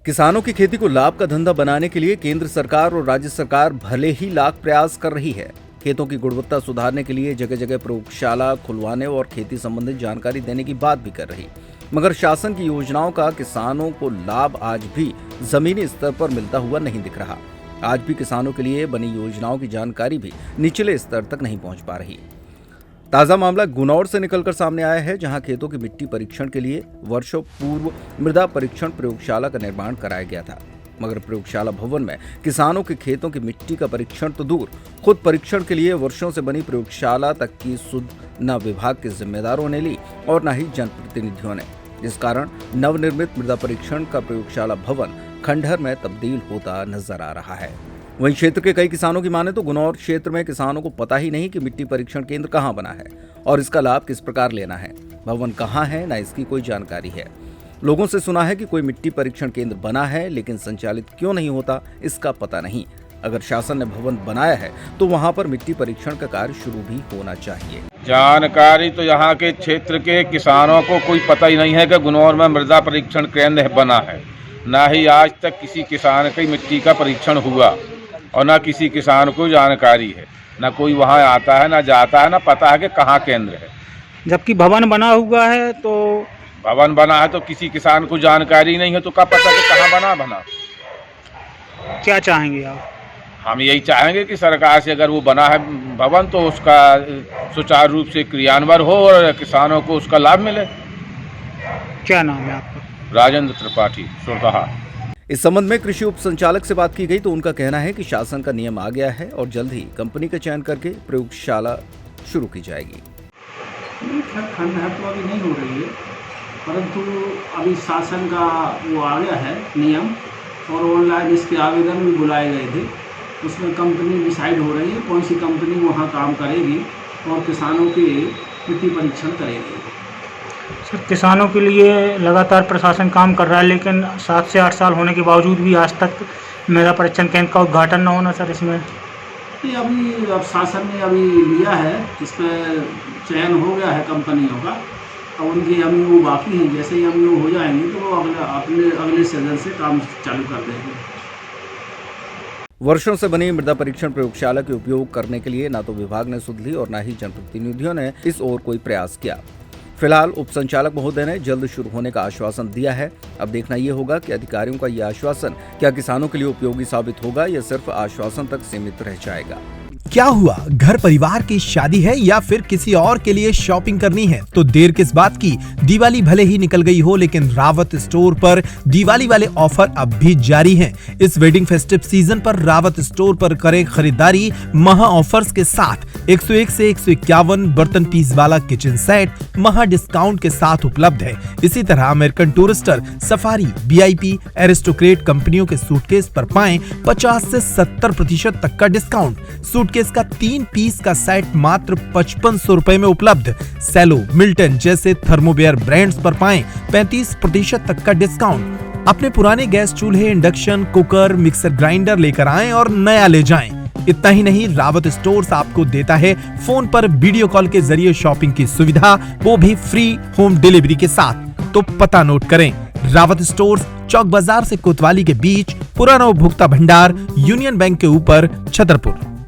किसानों की खेती को लाभ का धंधा बनाने के लिए केंद्र सरकार और राज्य सरकार भले ही लाख प्रयास कर रही है। खेतों की गुणवत्ता सुधारने के लिए जगह जगह प्रयोगशाला खुलवाने और खेती संबंधित जानकारी देने की बात भी कर रही, मगर शासन की योजनाओं का किसानों को लाभ आज भी जमीनी स्तर पर मिलता हुआ नहीं दिख रहा। आज भी किसानों के लिए बनी योजनाओं की जानकारी भी निचले स्तर तक नहीं पहुंच पा रही। ताजा मामला गुनौर से निकलकर सामने आया है, जहां खेतों की मिट्टी परीक्षण के लिए वर्षों पूर्व मृदा परीक्षण प्रयोगशाला का निर्माण कराया गया था, मगर प्रयोगशाला भवन में किसानों के खेतों की मिट्टी का परीक्षण तो दूर, खुद परीक्षण के लिए वर्षों से बनी प्रयोगशाला तक की सुध न विभाग के जिम्मेदारों ने ली और न ही जनप्रतिनिधियों ने, जिस कारण नवनिर्मित मृदा परीक्षण का प्रयोगशाला भवन खंडहर में तब्दील होता नजर आ रहा है। वहीं क्षेत्र के कई किसानों की माने तो गुनौर क्षेत्र में किसानों को पता ही नहीं कि मिट्टी परीक्षण केंद्र कहां बना है और इसका लाभ किस प्रकार लेना है, भवन कहां है, न इसकी कोई जानकारी है। लोगों से सुना है कि कोई मिट्टी परीक्षण केंद्र बना है, लेकिन संचालित क्यों नहीं होता इसका पता नहीं। अगर शासन ने भवन बनाया है तो वहां पर मिट्टी परीक्षण का कार्य शुरू भी होना चाहिए। जानकारी तो यहाँ के क्षेत्र के किसानों को कोई पता ही नहीं है कि गुनौर में मृदा परीक्षण केंद्र बना है। ना ही आज तक किसी किसान की मिट्टी का परीक्षण हुआ और ना किसी किसान को जानकारी है, ना कोई वहाँ आता है, ना जाता है, ना पता है कि कहाँ केंद्र है। जबकि भवन बना हुआ है तो किसी किसान को जानकारी नहीं है, तो क्या पता कि कहाँ बना। क्या चाहेंगे आप? हम यही चाहेंगे कि सरकार से अगर वो बना है भवन तो उसका सुचारू रूप से क्रियान्वयन हो और किसानों को उसका लाभ मिले। क्या नाम है आपका? राजेंद्र त्रिपाठी, सुरदहा। इस संबंध में कृषि उप संचालक से बात की गई तो उनका कहना है कि शासन का नियम आ गया है और जल्द ही कंपनी का चयन करके प्रयोगशाला शुरू की जाएगी। खंडहर तो अभी नहीं हो रही है, परंतु अभी शासन का वो आ गया है नियम और ऑनलाइन इसके आवेदन भी बुलाए गए थे। उसमें कंपनी डिसाइड हो रही है कौन सी कंपनी वहाँ काम करेगी और किसानों के मिट्टी परीक्षण करेगी। सर, किसानों के लिए लगातार प्रशासन काम कर रहा है, लेकिन 7 से 8 साल होने के बावजूद भी आज तक मृदा परीक्षण केंद्र का उद्घाटन न होना सर इसमें। ये अभी अब शासन ने अभी लिया है, इस पर चयन हो गया है कंपनियों का। अब उनकी एमओयू बाकी हैं, जैसे ही एमओयू हो जाएंगे तो वो अगले सीजन से काम चालू कर देंगे। वर्षों से बनी मृदा परीक्षण प्रयोगशाला के उपयोग करने के लिए न तो विभाग ने सुध ली और न ही जनप्रतिनिधियों ने इस ओर कोई प्रयास किया। फिलहाल उप संचालक महोदय ने जल्द शुरू होने का आश्वासन दिया है। अब देखना ये होगा कि अधिकारियों का यह आश्वासन क्या किसानों के लिए उपयोगी साबित होगा या सिर्फ आश्वासन तक सीमित रह जाएगा। क्या हुआ, घर परिवार की शादी है या फिर किसी और के लिए शॉपिंग करनी है तो देर किस बात की। दिवाली भले ही निकल गई हो, लेकिन रावत स्टोर पर दिवाली वाले ऑफर अब भी जारी हैं। इस वेडिंग फेस्टिव सीजन पर रावत स्टोर पर करें खरीदारी महा ऑफर्स के साथ। 101 से 151 बर्तन पीस वाला किचन सेट महा डिस्काउंट के साथ उपलब्ध है। इसी तरह American Tourister, Safari, VIP, Aristocrat कंपनियों के सूटकेस पर पाएं 50 से 70% तक का डिस्काउंट। सूटकेस का 3 पीस का सेट मात्र 5500 रुपए में उपलब्ध। सेलो, मिल्टन जैसे थर्मोवेयर ब्रांड्स पर पाएं 35% तक का डिस्काउंट। अपने पुराने गैस चूल्हे, इंडक्शन कुकर, मिक्सर ग्राइंडर लेकर आएं और नया ले जाएं। इतना ही नहीं, रावत स्टोर्स आपको देता है फोन पर वीडियो कॉल के जरिए शॉपिंग की सुविधा, वो भी फ्री होम डिलीवरी के साथ। तो पता नोट करें, रावत स्टोर्स, चौक बाजार से कोतवाली के बीच, पुराना उपभोक्ता भंडार, यूनियन बैंक के ऊपर, छतरपुर।